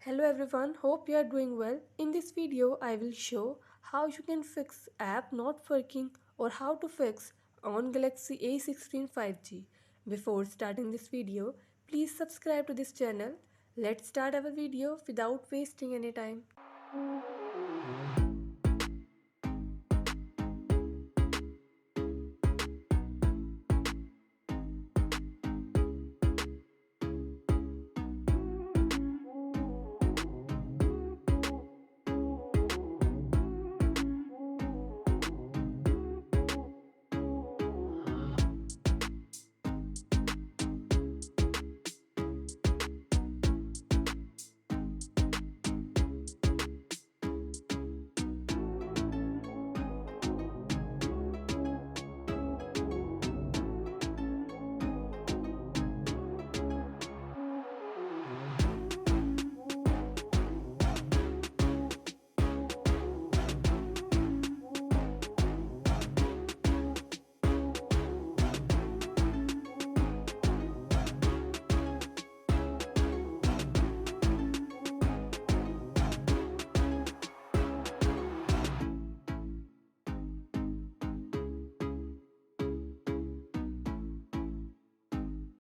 Hello everyone, hope you are doing well. In this video, I will show how you can fix app not working or how to fix on Galaxy A16 5G. Before starting this video, please subscribe to this channel. Let's start our video without wasting any time.